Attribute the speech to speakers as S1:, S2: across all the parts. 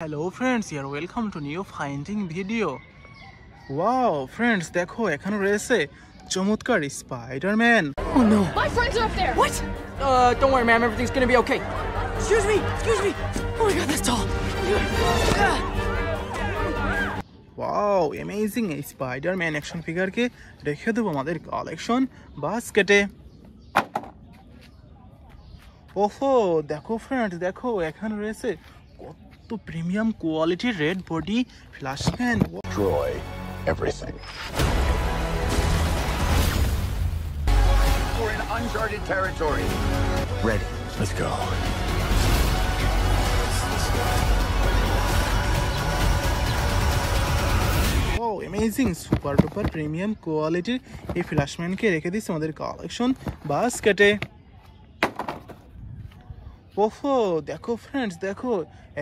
S1: Hello friends, you are welcome to new finding video. Wow friends, দেখো এখানে রয়েছে চমৎকার Spiderman.
S2: Oh no.
S3: My friends are up there.
S2: What? Don't worry, ma'am. Everything's gonna be okay. Excuse me. Oh my god, that's tall.
S1: Wow, amazing এই Spiderman action ফিগারকে রেখে দেবো আমাদের collection বাস্কেটে। ওহো দেখো ফ্রেন্ডস, দেখো এখানে রয়েছে কত প্রিমিয়াম কোয়ালিটির red body Flashman.
S4: Destroy everything. We're in uncharted territory. Ready. Let's go.
S1: Oh amazing super duper premium কোয়ালিটির এই ফ্ল্যাশম্যানকে রেখে দিচ্ছি আমাদের কালেকশন বাস্কেটে। ওহো দেখো ফ্রেন্ডস, দেখো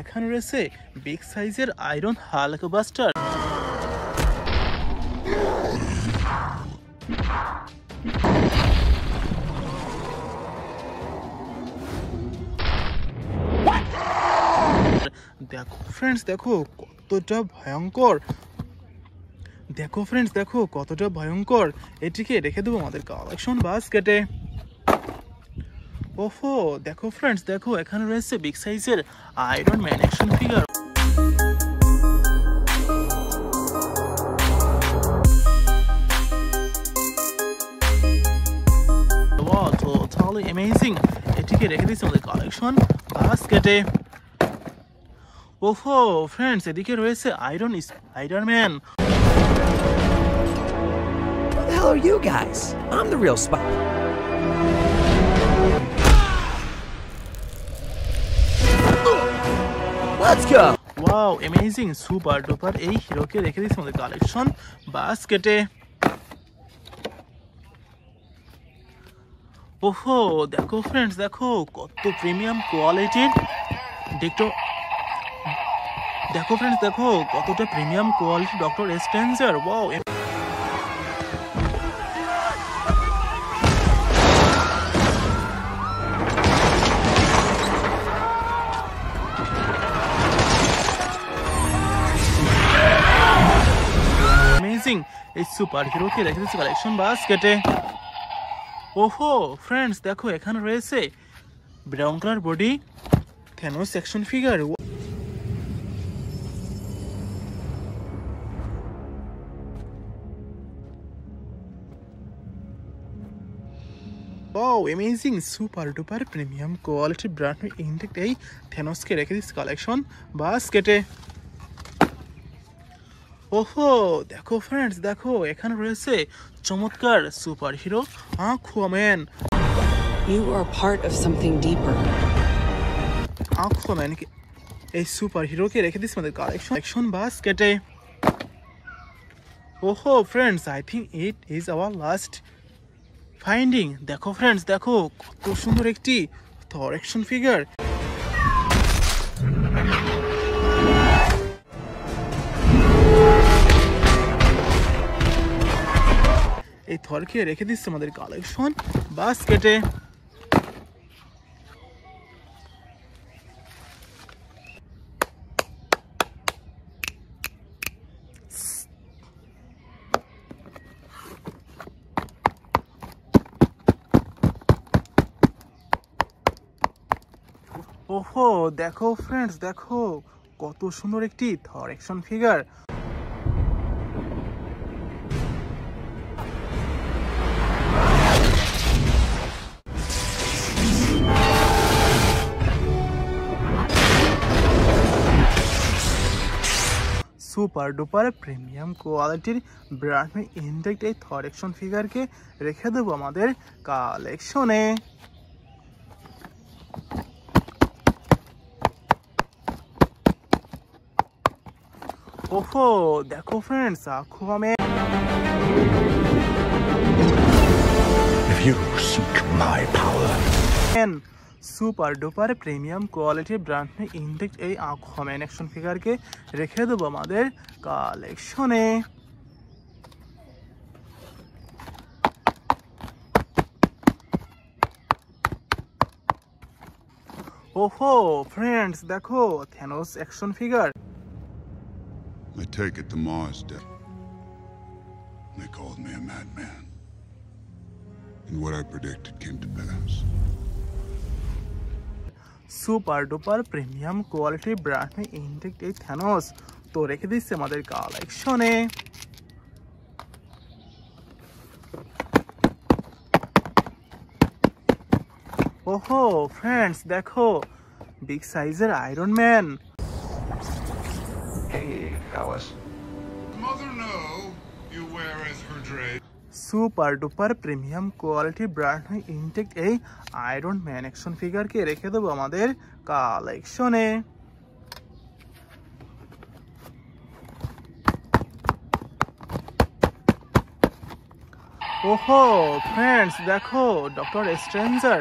S1: এখানে রয়েছে বিগ সাইজের আয়রন হাল্ক বাস্টার। দেখো ফ্রেন্ডস, দেখো কতটা ভয়ঙ্কর, দেখো ফ্রেন্ডস দেখো কতটা ভয়ঙ্কর, এটিকে রেখে দেবো আমাদের কালেকশন বাস্কেটে। ওহো দেখো ফ্রেন্ডস, দেখো এখানে রয়েছে বিগ সাইজের iron man action figure. Wow totally amazing, এটিকে রেখে দিচ্ছি আমাদের কালেকশন বাস্কেটে। ওহো ফ্রেন্ডস, এদিকে রয়েছে iron Spiderman.
S2: Who the hell are you guys? I'm the real spy. Let's go.
S1: Wow amazing super duper এই হিরোকে রেখে দিচ্ছি আমাদের কালেকশন বাস্কেটে। ওহো দেখো ফ্রেন্ডস, দেখো কত প্রিমিয়াম কোয়ালিটির, দেখো ফ্রেন্ডস দেখো কতটা premium quality Doctor Stranger. Wow amazing এই সুপার হিরোকে রেখে দিচ্ছি কালেকশন বাস্কেটে। ওহো ফ্রেন্ডস, দেখো এখানে রয়েছে brown colour body Thanos action figure. Wow amazing super duper premium quality brand new intact এই থেনোসকে রেখে দিচ্ছি কালেকশন বাস্কেটে। ওহো দেখো ফ্রেন্ডস, দেখো এখানে রয়েছে চমৎকার superhero Aquaman.
S5: You are part of something deeper.
S1: Aquaman এই সুপার হিরোকে রেখে দিচ্ছি আমাদের কালেকশন বাস্কেটে। ওহো friends, I think it is our last finding. দেখো ফ্রেন্ডস, দেখো কত সুন্দর একটি থর অ্যাকশন ফিগার। এই থরকে রেখে দিচ্ছে আমাদের কালেকশন বাস্কেটে। ওহো দেখো ফ্রেন্ডস, দেখো কত সুন্দর একটি Thor action figure. Super duper premium কোয়ালিটির ব্র্যান্ড নিউ ইনটেক্ট এই থর অ্যাকশন ফিগারকে রেখে দেবো আমাদের কালেকশনে। ওহো দেখো friends, Aquaman.
S4: If you seek my power.
S1: Super duper premium কোয়ালিটির ব্র্যান্ড নিউ ইনটেক্ট এই আকুয়াম্যান অ্যাকশন ফিগারকে রেখে দেবো আমাদের কালেকশনে। ওহো ফ্রেন্ডস দেখো Thanos action figure.
S3: I take it the Mars did. They called me a madman. And what I predicted came to pass.
S1: Super duper premium quality brand में intact এই থ্যানোস তো রেখে দিচ্ছে আমাদের কালেকশনে। ওহো ফ্রেন্ডস দেখো বিগ সাইজের iron man.
S4: Hey, fellas.
S3: Mother know you wear as her dress.
S1: Super duper premium quality brand में इंटेक्ट এই আয়রন ম্যান অ্যাকশন ফিগারকে রেখে দেবো আমাদের কালেকশনে। ওহো ফ্রেন্ডস দেখো doctor stranger.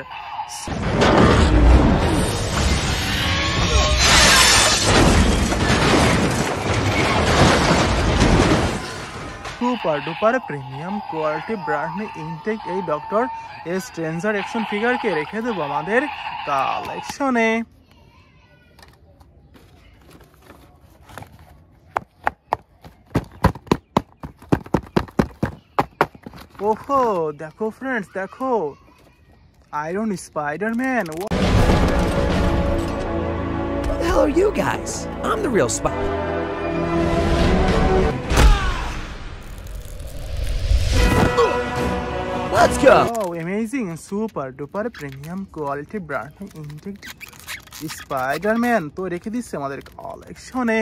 S1: Super duper premium quality brand में इंटेक्ट এই ডক্টর স্ট্রেঞ্জার অ্যাকশন ফিগারকে রেখে দেবো আমাদের কালেকশনে। ওহো দেখো ফ্রেন্ডস দেখো iron Spiderman.
S6: Who the hell are you guys? I'm the real spy. Let's go.
S1: Oh, amazing! Super duper premium quality brand intact Spiderman তো রেখে দিচ্ছে আমাদের কালেকশনে।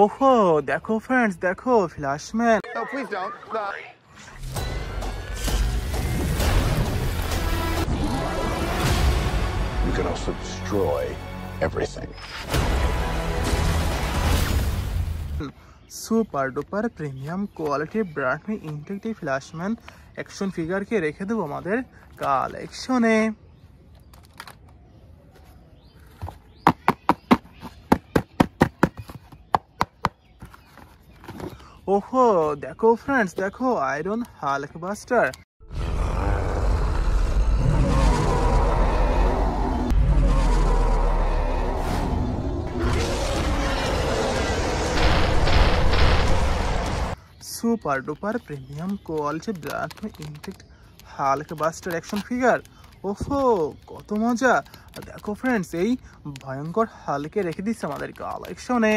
S1: ওহো দেখো ফ্রেন্ডস দেখো Flashman.
S4: No, please don't. You can also destroy everything.
S1: Super duper premium quality brand में intact Flashman action ফিগারকে রেখে দেবো আমাদের কালেকশনে। ওহো দেখো ফ্রেন্ডস দেখো iron Hulkbuster. Super duper premium quality brand में intact Hulkbuster action figure. ওহো কত মজা! দেখো ফ্রেন্ডস এই ভয়ঙ্কর হালকে রেখে দিচ্ছে আমাদের কালেকশনে।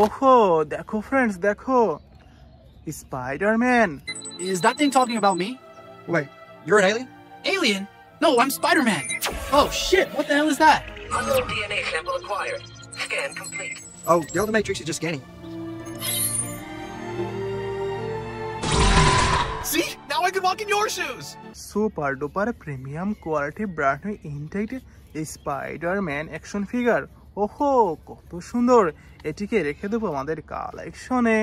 S1: ওহো দেখো ফ্রেন্ডস দেখো Spiderman.
S2: Is that thing talking about me?
S6: Wait, you're an alien?
S2: Alien? No, I'm Spider-Man. Oh shit, what the hell is that?
S7: Unknown DNA sample acquired. Scan complete.
S6: Oh, Delta Matrix is just scanning.
S2: See? Now I can walk in your shoes!
S1: Super duper premium quality brand में intact Spiderman action figure. ওহো কত সুন্দর! এটিকে রেখে দেবো আমাদের কালেকশনে।